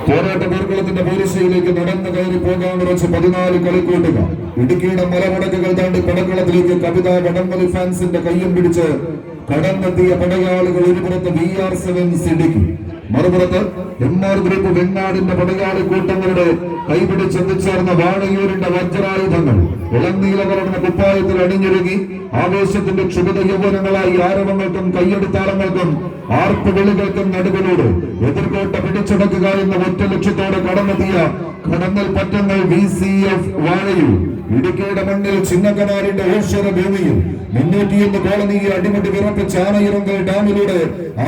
പോരാട്ട പേർക്കുളത്തിന്റെ പോലീസയിലേക്ക് നടന്നു കയറി പോകാൻ ഉറച്ച് 14 കളിക്കൂട്ടുക. ഇടുക്കിയുടെ മലമടക്കുകൾ താണ്ടി പടക്കളത്തിലേക്ക് കവിത വടംവലി ഫാൻസിന്റെ കയ്യും പിടിച്ച് കടന്നെത്തിയ പടയാളികൾ ഒരുപുറത്ത് VR7 ഇടുക്കി, മറുപുറത്ത് MR ഗ്രൂപ്പ് വെങ്ങാടിന്റെ പടയാളി കൂട്ടങ്ങളുടെ കൈപിടിച്ചെത്തിച്ചേർന്ന വാഴയൂരിന്റെ വജ്രായുധങ്ങൾ ഇളം നീലകലർന്ന കുപ്പായത്തിൽ അണിഞ്ഞൊരുങ്ങി ആവേശത്തിന്റെ ക്ഷുഭിത യൗവനങ്ങളായി ആരവങ്ങൾക്കും കയ്യടിത്താളങ്ങൾക്കും ആർപ്പുവിളികൾക്കും നടുവിലൂടെ എതിർകോട്ട പിടിച്ചടക്കുക എന്ന ഒറ്റ ലക്ഷ്യത്തോടെ കടന്നെത്തിയ കടന്നൽ പറ്റങ്ങൾ VCF വാഴയൂർ. ഇടുക്കിയുടെ മണ്ണിൽ ചിന്നക്കനാലിന്റെ ഓശ്വര ഭൂമിയിൽ 301 കോളനിയെ അടിമുടി വിറപ്പിച്ച ആനയിറങ്കൽ ഡാമിലൂടെ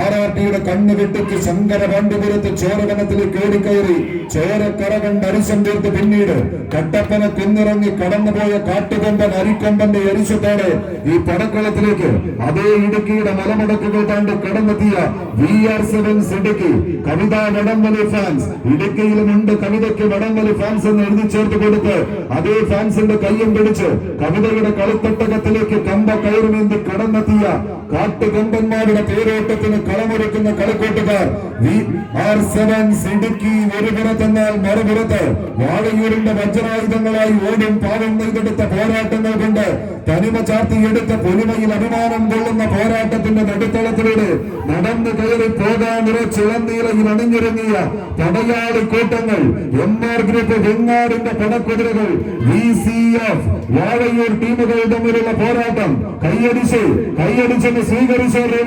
RRTയുടെ കണ്ണ് വെട്ടിച്ച് ശങ്കര പാണ്ഡ്യപുരത്ത് ചോരവനത്തിലേക്ക് ഓടിക്കയറി ചോരക്കറ കണ്ട് അരിശം തീർത്ത് പിന്നീട് കട്ടപ്പന കുന്നിറങ്ങി കടന്നുപോയ കാട്ടുകൊമ്പൻ അരിക്കൊമ്പന്റെ അരിശത്തോടെ ഈ പടക്കളത്തിലേക്ക് അതേ ഇടുക്കിയുടെ മലമടക്കുകൾ താണ്ടി കടന്നെത്തിയ VR7 ഇടുക്കി കവിത വടംവലി ഫാൻസ്. ഇടുക്കിയിലുമുണ്ട് കവിതയ്ക്ക് വടംവലി ഫാൻസ് എന്ന് എഴുതി ചേർത്ത് കൊടുത്ത് അതേ ഫാൻസിന്റെ കയ്യും പിടിച്ച് കവിതയുടെ കളിത്തട്ടകത്തിലേക്ക് കമ്പ കയറുമെന്ന് കടന്നെത്തിയ കാട്ടുകൊമ്പന്മാരുടെ പേരോട്ടത്തിന് കളമൊരുക്കുന്ന കളിക്കൂട്ടുകാർ VR7 ഇടുക്കി. ഒരു പുറത്തെന്നാൽ മറുപുറത്ത് വാഴയൂരിന്റെ വജ്രായുധങ്ങളായി ഓടും പാവം നെയ്തെടുത്ത പോരാട്ടങ്ങൾ കൊണ്ട് തനിമ ചാർത്തിയെടുത്ത പൊലിമയിൽ അഭിമാനം കൊള്ളുന്ന പോരാട്ടത്തിന്റെ നടുത്തളത്തിലൂടെ നടന്നു കയറി പോകാനിറച്ചിളനീലയിൽ അണിഞ്ഞിറങ്ങിയ പടയാളി കൂട്ടങ്ങൾ MR ഗ്രൂപ്പ് വെങ്ങാടിന്റെ പടക്കുതിരകൾ VCF വാഴയൂർ ടീമുകൾ തമ്മിലുള്ള പോരാട്ടം കൈയടിച്ചെന്ന് സ്വീകരിച്ചവരെ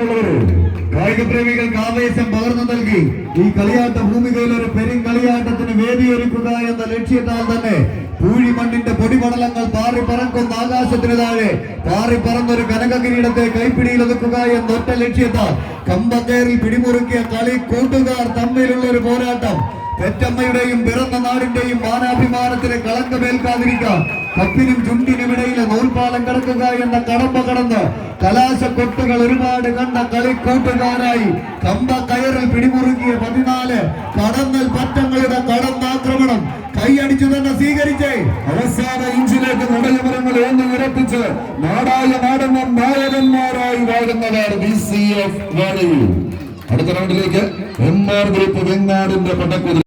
കായിക പ്രേമികൾക്ക് ആവേശം പകർന്നു നൽകി ഈ കളിയാട്ട ഭൂമികയിൽ ഒരു പെരുങ്കളിയാട്ടത്തിന് വേദിയൊരുക്കുക എന്ന ലക്ഷ്യത്താൽ തന്നെ പൂഴിമണ്ണിന്റെ പൊടിപടലങ്ങൾ പാറി പറക്കുന്ന ആകാശത്തിന് താഴെ പാറി പറന്നൊരു കനകകിരീടത്തെ കൈപ്പിടിയിൽ ഒതുക്കുക എന്നൊറ്റ ലക്ഷ്യത്താൽ കമ്പക്കയറിൽ പിടിമുറുക്കിയ കളി കൂട്ടുകാർ തമ്മിലുള്ള ഒരു പോരാട്ടം പെറ്റമ്മയുടെയും പിറന്ന നാടിന്റെയും മാനാഭിമാനത്തിന് കളങ്കമേൽക്കാതിരിക്കാൻ കപ്പിനും ചുണ്ടിനുമിടയിലെ നൂൽപാലം കടക്കുക എന്ന കടമ്പ കടന്ന് കലാശക്കൊട്ടുകൾ ഒരുപാട് കണ്ട കളിക്കൂട്ടുകാരായി കമ്പക്കയറിൽ പിടിമുറുക്കിയ 14 കടന്നൽ പറ്റങ്ങളുടെ കടന്നാക്രമണം കൈയടിച്ചു തന്നെ സ്വീകരിച്ചേ അവസാന ഇഞ്ചിലേക്ക് നടയമരങ്ങൾ ഒന്ന് ഉറപ്പിച്ച് നാടായ നാടെന്നും നായകന്മാരായി വാഴുന്നവർ VCF വാഴയൂർ. അടുത്ത റൗണ്ടിലേക്ക് MR ഗ്രൂപ്പ് വെങ്ങാടിന്റെ പടക്കുതിര.